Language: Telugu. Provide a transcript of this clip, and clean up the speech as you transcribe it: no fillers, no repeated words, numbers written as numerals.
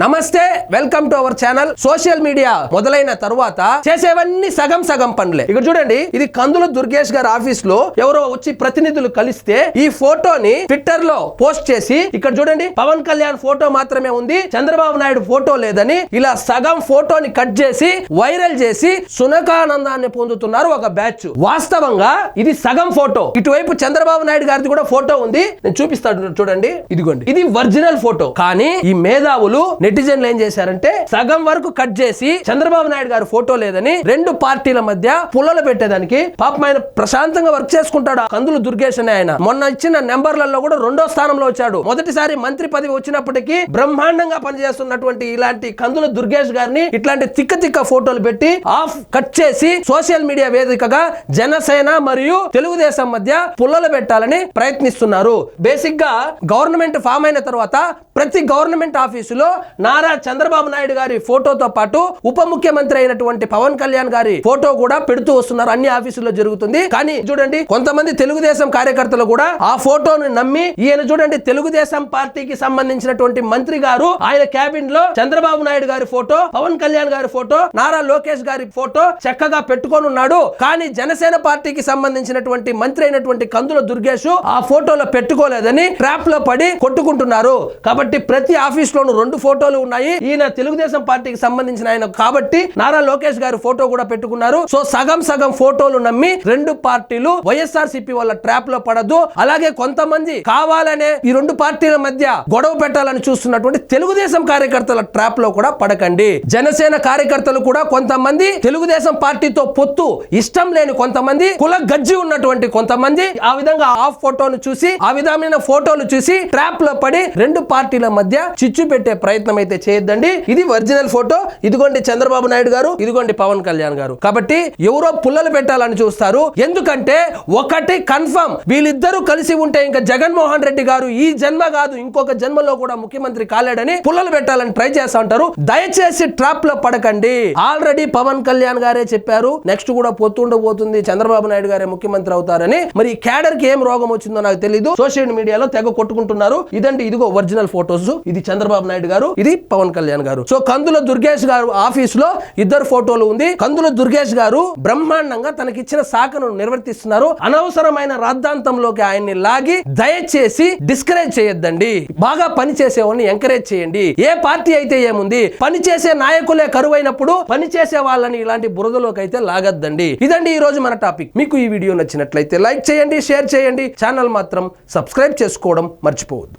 నమస్తే welcome to our channel. Social media మొదలైన తరువాత చేసేవన్నీ సగం సగం పనులే. ఇక్కడ చూడండి, ఇది కందుల దుర్గేష్ గారి ఆఫీస్ లో ఎవరో వచ్చి ప్రతినిధులు కలిస్తే ఈ ఫోటోని ట్విట్టర్ లో పోస్ట్ చేసి, ఇక్కడ చూడండి పవన్ కళ్యాణ్ ఫోటో మాత్రమే ఉంది, చంద్రబాబు నాయుడు ఫోటో లేదని ఇలా సగం ఫోటోని కట్ చేసి వైరల్ చేసి సునకానందాన్ని పొందుతున్నారు ఒక బ్యాచ్. వాస్తవంగా ఇది సగం ఫోటో. ఇటువైపు చంద్రబాబు నాయుడు గారిది కూడా ఫోటో ఉంది, నేను చూపిస్తాను చూడండి. ఇదిగోండి, ఇది ఒరిజినల్ ఫోటో. కానీ ఈ మేధావులు నెటిజన్లు ఏం చేశారంటే సగం వరకు కట్ చేసి చంద్రబాబు నాయుడు గారు ఫోటో లేదని రెండు పార్టీల మధ్య పుల్లలు పెట్టేదానికి పాపం ఆయన ప్రశాంతంగా వర్క్ చేసుకుంటాడు. కందులు దుర్గేష్ అనే ఆయన మొన్న ఇచ్చిన నెంబర్లలో కూడా 2వ స్థానంలో వచ్చాడు. మొదటిసారి మంత్రి పదవి వచ్చినప్పటికీ బ్రహ్మాండంగా పనిచేస్తున్నటువంటి ఇలాంటి కందుల దుర్గేష్ గారిని ఇట్లాంటి తిక్క ఫోటోలు పెట్టి ఆఫ్ కట్ చేసి సోషల్ మీడియా వేదికగా జనసేన మరియు తెలుగుదేశం మధ్య పుల్లలు పెట్టాలని ప్రయత్నిస్తున్నారు. బేసిక్ గా గవర్నమెంట్ ఫామ్ అయిన తర్వాత ప్రతి గవర్నమెంట్ ఆఫీసులో నారా చంద్రబాబు నాయుడు గారి ఫోటోతో పాటు ఉప ముఖ్యమంత్రి అయినటువంటి పవన్ కళ్యాణ్ గారి ఫోటో కూడా పెడుతూ వస్తున్నారు. అన్ని ఆఫీసుల్లో జరుగుతుంది. కానీ చూడండి, కొంతమంది తెలుగుదేశం కార్యకర్తలు కూడా ఆ ఫోటోను నమ్మి, ఈయన చూడండి తెలుగుదేశం పార్టీకి సంబంధించినటువంటి మంత్రి గారు, ఆయన క్యాబిన్ లో చంద్రబాబు నాయుడు గారి ఫోటో, పవన్ కళ్యాణ్ గారి ఫోటో, నారా లోకేష్ గారి ఫోటో చక్కగా పెట్టుకొని ఉన్నాడు. కానీ జనసేన పార్టీకి సంబంధించినటువంటి మంత్రి అయినటువంటి కందుల దుర్గేష్ ఆ ఫోటోలో పెట్టుకోలేదని ట్రాప్ లో పడి కొట్టుకుంటున్నారు. కాబట్టి ప్రతి ఆఫీస్ లోను 2 ఫోటోలు ఉన్నాయి. ఈయన తెలుగుదేశం పార్టీకి సంబంధించిన ఆయన కాబట్టి నారా లోకేష్ గారి ఫోటో కూడా పెట్టుకున్నారు. సో సగం ఫోటోలు నమ్మి రెండు పార్టీలు వైఎస్ఆర్సీపీ వాళ్ళ ట్రాప్ లో పడద్దు. అలాగే కొంతమంది కావాలనే ఈ 2 పార్టీల మధ్య గొడవ పెట్టాలని చూస్తున్నటువంటి తెలుగుదేశం కార్యకర్తల ట్రాప్ లో కూడా పడకండి. జనసేన కార్యకర్తలు కూడా కొంతమంది తెలుగుదేశం పార్టీతో పొత్తు ఇష్టం లేని కొంతమంది, కుల గజ్జి ఉన్నటువంటి కొంతమంది ఆ విధంగా ఆఫ్ ఫోటోను చూసి, ఆ విధమైన ఫోటోలు చూసి ట్రాప్ లో పడి రెండు పార్టీల మధ్య చిచ్చు పెట్టే ప్రయత్నం అయితే చేయొద్దండి. ఇది ఒరిజినల్ ఫోటో. ఇదిగోండి చంద్రబాబు నాయుడు గారు, ఇదిగోండి పవన్ కళ్యాణ్ గారు. కాబట్టి ఎవరో పుల్లలు పెట్టాలని చూస్తారు. ఎందుకంటే ఒకటి కన్ఫర్మ్, వీళ్ళిద్దరూ కలిసి ఉంటే ఇంకా జగన్మోహన్ రెడ్డి గారు ఈ జన్మ కాదు ఇంకొక జన్మలో కూడా ముఖ్యమంత్రి కాలేడని పుల్లలు పెట్టాలని ట్రై చేస్తా ఉంటారు. దయచేసి ట్రాప్ లో పడకండి. ఆల్రెడీ పవన్ కళ్యాణ్ గారే చెప్పారు, నెక్స్ట్ కూడా పొత్తుండబోతుంది, చంద్రబాబు నాయుడు గారే ముఖ్యమంత్రి అవుతారని. మరి ఈ క్యాడర్ కి ఏం రోగం వచ్చిందో నాకు తెలియదు. సోషల్ మీడియాలో తెగ కొట్టుకుంటున్నారు. ఇదండి, ఇదిగో ఒరిజినల్ ఫోటోస్. ఇది చంద్రబాబు నాయుడు గారు, ఇది పవన్ కళ్యాణ్ గారు. సో కందుల దుర్గేష్ గారు ఆఫీస్ లో 2 ఫోటోలు ఉంది. కందుల దుర్గేష్ గారు బ్రహ్మాండంగా తనకిచ్చిన శాఖను నిర్వర్తిస్తున్నారు. అనవసరమైన రాద్ధాంతంలోకి ఆయన్ని లాగి దయచేసి డిస్కరేజ్ చేయొద్దండి. బాగా పని చేసేవాళ్ళని ఎంకరేజ్ చేయండి. ఏ పార్టీ అయితే ఏముంది, పని చేసే నాయకులే కరువైనప్పుడు పని చేసే వాళ్ళని ఇలాంటి బురదలోకి అయితే లాగద్దండి. ఇదండి ఈ రోజు మన టాపిక్. మీకు ఈ వీడియో నచ్చినట్లయితే లైక్ చేయండి, షేర్ చేయండి. ఛానల్ మాత్రం సబ్స్క్రైబ్ చేసుకోవడం మర్చిపోవద్దు.